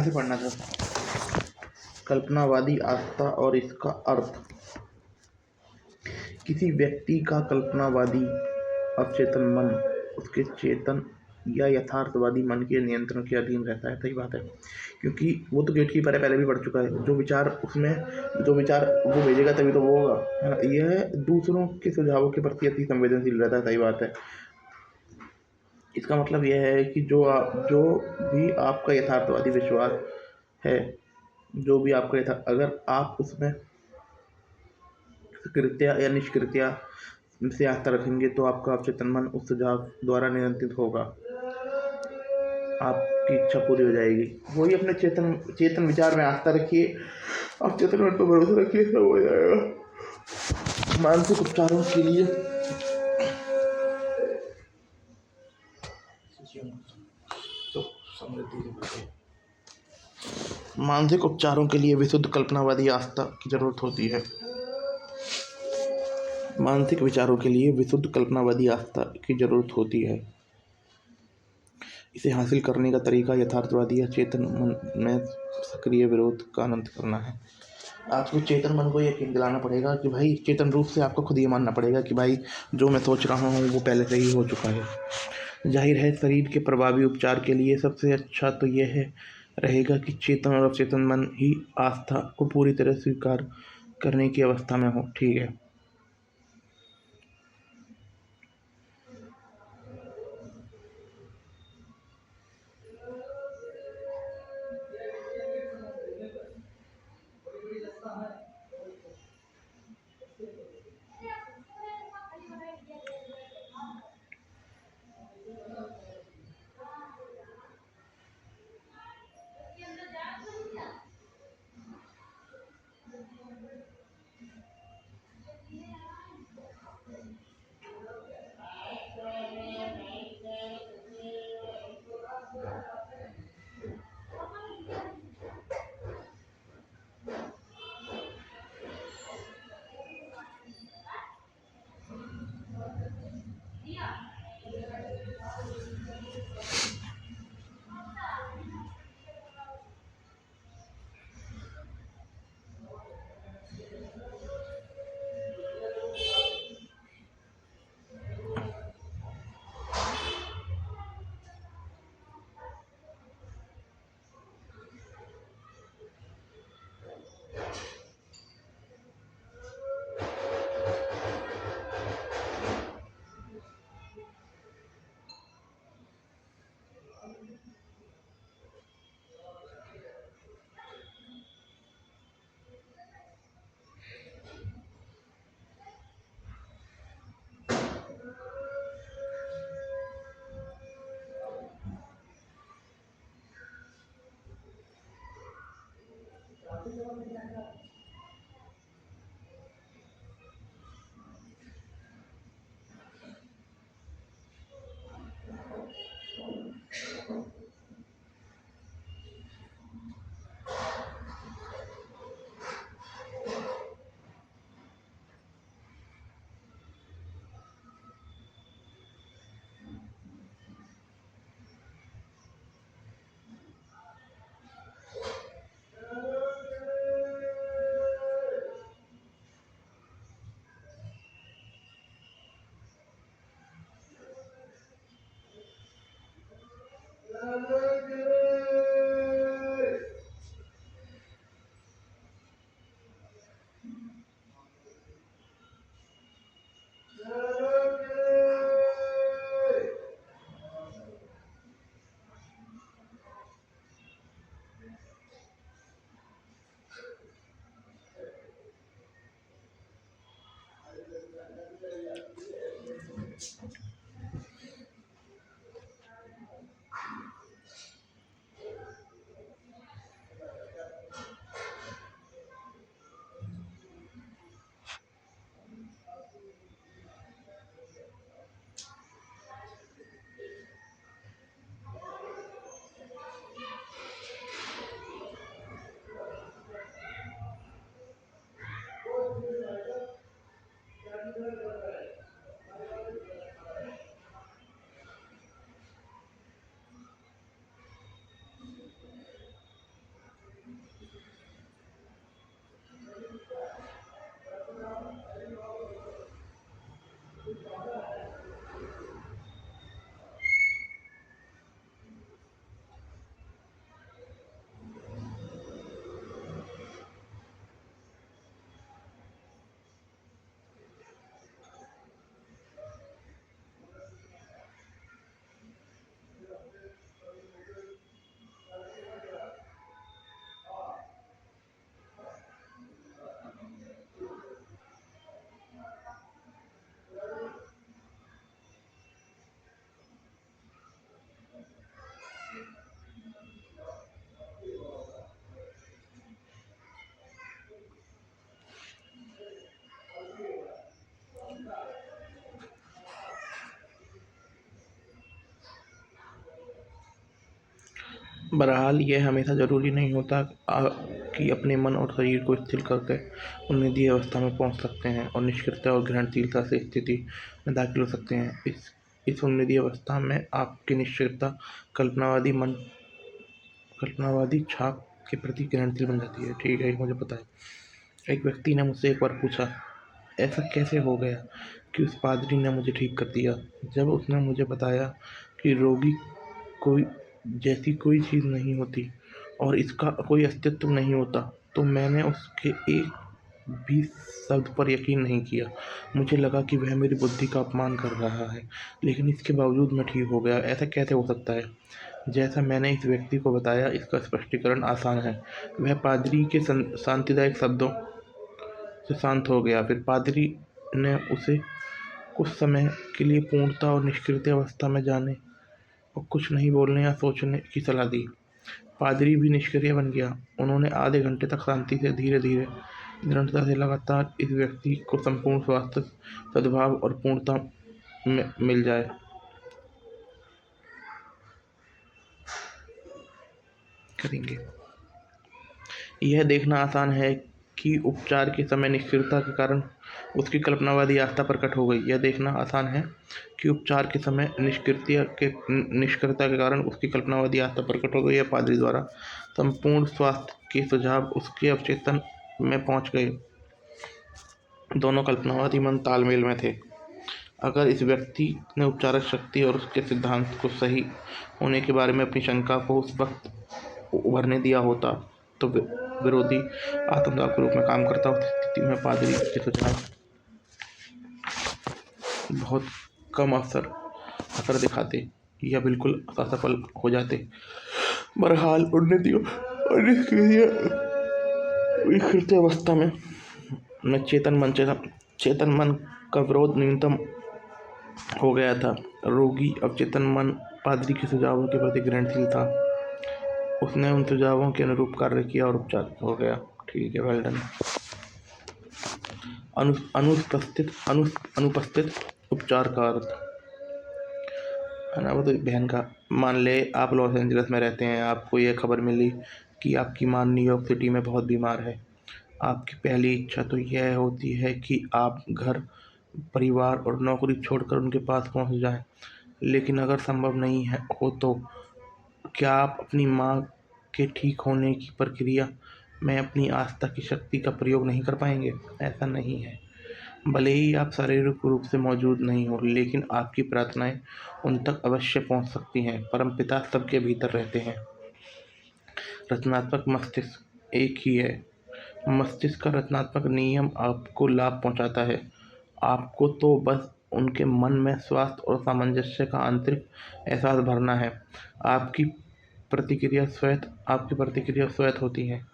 से पढ़ना था। कल्पनावादी आस्था और इसका अर्थ। किसी व्यक्ति का कल्पनावादी अवचेतन मन उसके चेतन या यथार्थवादी मन के नियंत्रण के अधीन रहता है। सही बात है, क्योंकि वो तो गेटकीपर है, पहले भी पढ़ चुका है। जो विचार वो भेजेगा तभी तो वो होगा, है ना। यह दूसरों के सुझावों के प्रति अति संवेदनशील रहता है। सही बात है। इसका मतलब यह है कि जो भी आपका यथार्थवादी विश्वास है, जो भी आपका अगर आप उसमें कृत्या या निष्कृत्या से आस्था रखेंगे तो आपका अवचेतन मन उस सुझाव द्वारा नियंत्रित होगा, आपकी इच्छा पूरी हो जाएगी। वही अपने चेतन विचार में आस्था रखिए, अवचेतन मन पर भरोसा रखिए, सब हो जाएगा। मानसिक उपचारों के लिए विशुद्ध कल्पनावादी आस्था की जरूरत होती है। मानसिक विचारों के लिए विशुद्ध कल्पनावादी आस्था की जरूरत होती है। इसे हासिल करने का तरीका यथार्थवादी या चेतन मन में सक्रिय विरोध का आनंद करना है। आपको चेतन मन को यकीन दिलाना पड़ेगा कि भाई, चेतन रूप से आपको खुद ये मानना पड़ेगा कि भाई जो मैं सोच रहा हूँ वो पहले से ही हो चुका है। जाहिर है, शरीर के प्रभावी उपचार के लिए सबसे अच्छा तो यह रहेगा कि चेतन और अवचेतन मन ही आस्था को पूरी तरह स्वीकार करने की अवस्था में हो। ठीक है। बहरहाल यह हमेशा ज़रूरी नहीं होता कि अपने मन और शरीर को स्थिर करके उन्नति अवस्था में पहुंच सकते हैं और निष्क्रियता और ग्रहणशीलता से स्थिति में दाखिल हो सकते हैं। इस उन्नति अवस्था में आपकी निष्क्रियता कल्पनावादी छाप के प्रति ग्रहणशील बन जाती है। ठीक है, मुझे पता है। एक व्यक्ति ने मुझसे एक बार पूछा, ऐसा कैसे हो गया कि उस पादरी ने मुझे ठीक कर दिया? जब उसने मुझे बताया कि रोगी कोई जैसी कोई चीज़ नहीं होती और इसका कोई अस्तित्व नहीं होता, तो मैंने उसके एक भी शब्द पर यकीन नहीं किया। मुझे लगा कि वह मेरी बुद्धि का अपमान कर रहा है, लेकिन इसके बावजूद मैं ठीक हो गया। ऐसा कैसे हो सकता है? जैसा मैंने इस व्यक्ति को बताया, इसका स्पष्टीकरण आसान है। वह पादरी के शांतिदायक शब्दों से शांत हो गया। फिर पादरी ने उसे कुछ समय के लिए पूर्णता और निष्क्रिय अवस्था में जाने और कुछ नहीं बोलने या सोचने की सलाह दी। पादरी भी निष्क्रिय बन गया। उन्होंने आधे घंटे तक शांति से, धीरे धीरे, दृढ़ता से लगातार इस व्यक्ति को संपूर्ण स्वास्थ्य, सद्भाव और पूर्णता मिल जाए करेंगे। यह देखना आसान है कि उपचार के समय निष्क्रियता के कारण उसकी कल्पनावादी आस्था प्रकट हो गई। यह देखना आसान है कि उपचार के समय निष्क्रियता के कारण उसकी कल्पनावादी आस्था प्रकट हो गई। यह पादरी द्वारा संपूर्ण स्वास्थ्य के सुझाव उसके अवचेतन में पहुंच गए। दोनों कल्पनावादी मन तालमेल में थे। अगर इस व्यक्ति ने उपचारक शक्ति और उसके सिद्धांत को सही होने के बारे में अपनी शंका को उस वक्त उभरने दिया होता, तो विरोधी आत्मदाह के रूप में काम करता। उस स्थिति में पादरी के सुझाव बहुत कम असर दिखाते या बिल्कुल असफल हो जाते। बहरहाल उन्नति और निष्क्रिय अवस्था में चेतन मन का विरोध न्यूनतम हो गया था। रोगी अवचेतन मन पादरी के सुझावों के प्रति ग्रहणशील था। उसने उन सुझावों के अनुरूप कार्य किया और उपचार हो गया। ठीक है, वेल डन। अनुपस्थित उपचार का अर्थ है ना, वो तो बहन का। मान ले आप लॉस एंजल्स में रहते हैं, आपको ये खबर मिली कि आपकी माँ न्यूयॉर्क सिटी में बहुत बीमार है। आपकी पहली इच्छा तो यह होती है कि आप घर, परिवार और नौकरी छोड़कर उनके पास पहुंच जाएं। लेकिन अगर संभव नहीं हो तो क्या आप अपनी माँ के ठीक होने की प्रक्रिया में अपनी आस्था की शक्ति का प्रयोग नहीं कर पाएंगे? ऐसा नहीं है। भले ही आप शारीरिक रूप से मौजूद नहीं हो, लेकिन आपकी प्रार्थनाएं उन तक अवश्य पहुंच सकती हैं। परमपिता सबके भीतर रहते हैं। रचनात्मक मस्तिष्क एक ही है। मस्तिष्क का रचनात्मक नियम आपको लाभ पहुंचाता है। आपको तो बस उनके मन में स्वास्थ्य और सामंजस्य का आंतरिक एहसास भरना है। आपकी प्रतिक्रिया स्वयं होती है।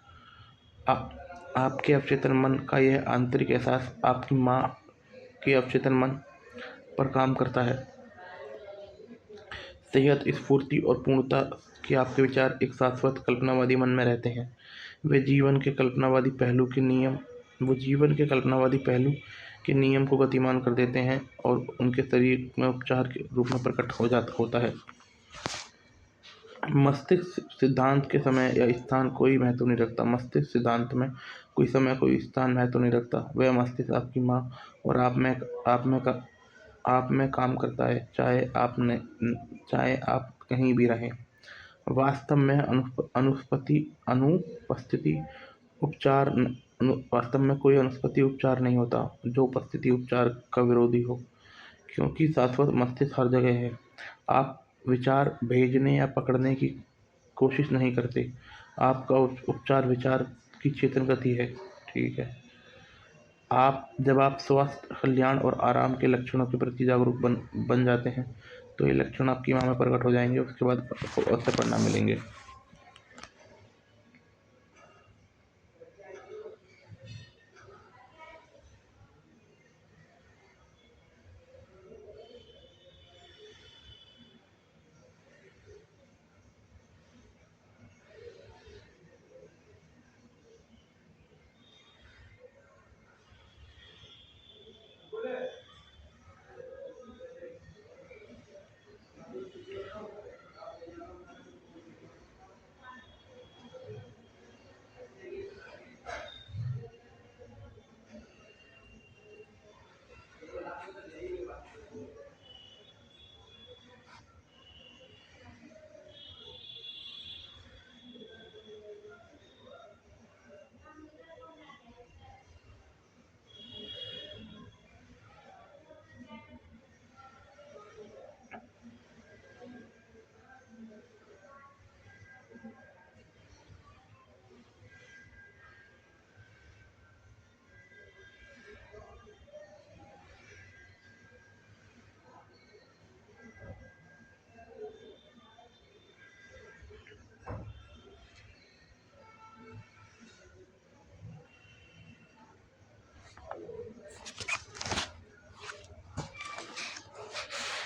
आपके अवचेतन मन का यह आंतरिक एहसास आपकी माँ के अवचेतन मन पर काम करता है। सेहत, स्फूर्ति और पूर्णता के आपके विचार एक शाश्वत कल्पनावादी मन में रहते हैं। वे जीवन के कल्पनावादी पहलू के नियम को गतिमान कर देते हैं और उनके शरीर में उपचार के रूप में प्रकट होता है। मस्तिष्क सिद्धांत के समय या स्थान कोई महत्व नहीं रखता। मस्तिष्क सिद्धांत में कोई समय, कोई स्थान महत्व नहीं रखता। वह मस्तिष्क आपकी माँ और आप में काम करता है, चाहे आप कहीं भी रहें। वास्तव में कोई अनुपस्थिति उपचार नहीं होता जो उपस्थिति उपचार का विरोधी हो, क्योंकि शाश्वत मस्तिष्क हर जगह है। आप विचार भेजने या पकड़ने की कोशिश नहीं करते। आपका उपचार विचार की चेतन गति है। ठीक है। जब आप स्वास्थ्य, कल्याण और आराम के लक्षणों के प्रति जागरूक बन जाते हैं, तो ये लक्षण आपकी माँ में प्रकट हो जाएंगे। उसके बाद अवश्य परिणाम मिलेंगे।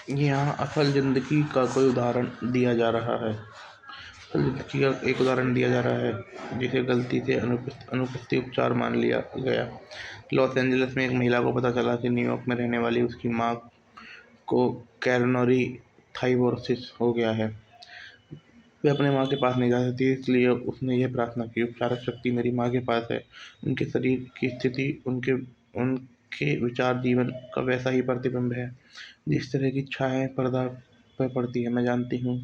यहाँ असल ज़िंदगी का कोई उदाहरण दिया जा रहा है। असल ज़िंदगी का एक उदाहरण दिया जा रहा है जिसे गलती से अनुपस्थित उपचार मान लिया गया। लॉस एंजलिस में एक महिला को पता चला कि न्यूयॉर्क में रहने वाली उसकी माँ को कोरोनरी थाइरोसिस हो गया है। वे अपने माँ के पास नहीं जा सकती, इसलिए उसने यह प्रार्थना की, उपचारक शक्ति मेरी माँ के पास है। उनके शरीर की स्थिति उनके विचार जीवन का वैसा ही प्रतिबिंब है जिस तरह की छायाएं पर्दा पर पड़ती है। मैं जानती हूँ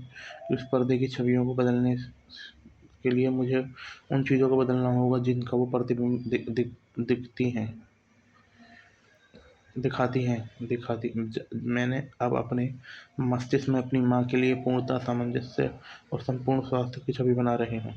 कि उस पर्दे की छवियों को बदलने के लिए मुझे उन चीज़ों को बदलना होगा जिनका वो प्रतिबिंब दिखती हैं दिखाती। मैंने अब अपने मस्तिष्क में अपनी माँ के लिए पूर्णतः सामंजस्य और संपूर्ण स्वास्थ्य की छवि बना रही हूँ।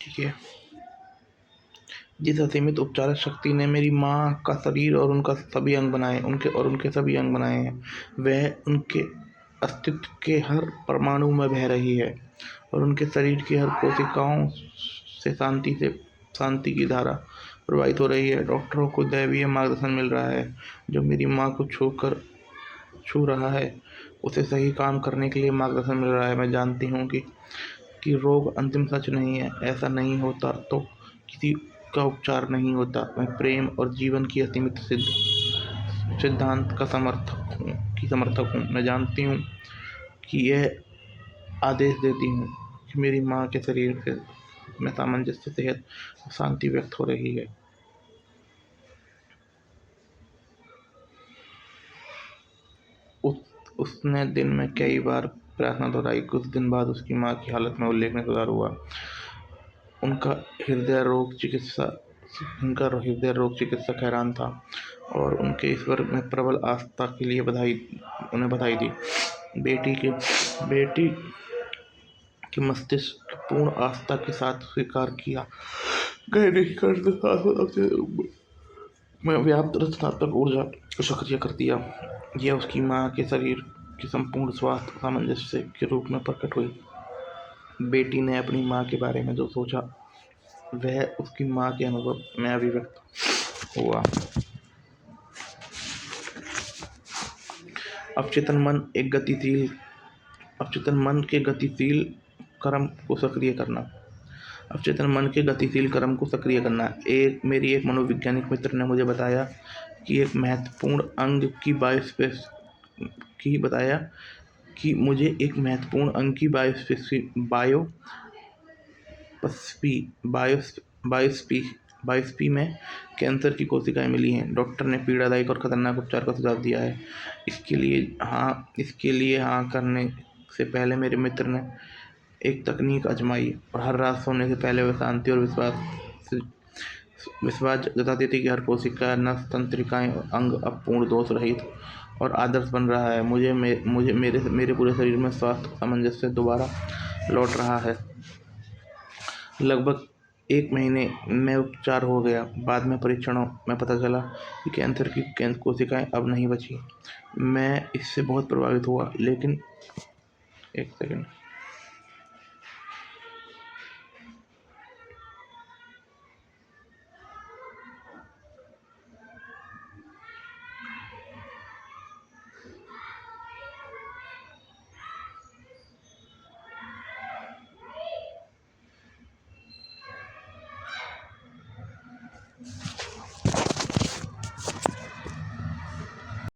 ठीक है। जिस असीमित उपचारक शक्ति ने मेरी माँ का शरीर और उनके सभी अंग बनाए हैं, वह उनके अस्तित्व के हर परमाणु में बह रही है और उनके शरीर की हर कोशिकाओं से शांति की धारा प्रभावित हो रही है। डॉक्टरों को दैवीय मार्गदर्शन मिल रहा है। जो मेरी माँ को छू रहा है, उसे सही काम करने के लिए मार्गदर्शन मिल रहा है। मैं जानती हूँ कि रोग अंतिम सच नहीं है। ऐसा नहीं होता तो किसी का उपचार नहीं होता। मैं प्रेम और जीवन की असीमित सिद्धांत का समर्थक हूँ। मैं जानती हूँ कि यह आदेश देती हूँ कि मेरी माँ के शरीर में सामंजस्य, सेहत और शांति व्यक्त हो रही है। उसने दिन में कई बार प्रार्थना दोहराई। कुछ दिन बाद उसकी माँ की हालत में उल्लेखनीय सुधार हुआ। उनका हृदय रोग चिकित्सक हैरान था और उनके ईश्वर में प्रबल आस्था के लिए उन्हें बधाई दी। बेटी के मस्तिष्क की पूर्ण आस्था के साथ स्वीकार किया गए नहीं करते साथ में व्याप्त रचनात्मक ऊर्जा को सक्रिय कर दिया। यह उसकी माँ के शरीर की संपूर्ण स्वास्थ्य सामंजस्य के रूप में प्रकट हुई। बेटी ने अपनी माँ के बारे में जो सोचा, वह उसकी माँ के अनुभव में अभिव्यक्त हुआ। अवचेतन मन के गतिशील क्रम को सक्रिय करना। मेरी एक मनोवैज्ञानिक मित्र ने मुझे बताया कि एक महत्वपूर्ण अंग की बायोप्सी में कैंसर की कोशिकाएं मिली हैं। डॉक्टर ने पीड़ादायक और खतरनाक उपचार का सुझाव दिया है। इसके लिए हाँ करने से पहले मेरे मित्र ने एक तकनीक आजमाई और हर रात सोने से पहले वह शांति और विश्वास जताती थी कि हर कोशिका, नस, तंत्रिकाएं और अंग अब पूर्ण दोष रहित और आदर्श बन रहा है। मेरे पूरे शरीर में स्वास्थ्य सामंजस्य दोबारा लौट रहा है। लगभग 1 महीने में उपचार हो गया। बाद में परीक्षणों में पता चला कि कैंसर की कोशिकाएं अब नहीं बची। मैं इससे बहुत प्रभावित हुआ, लेकिन 1 सेकंड।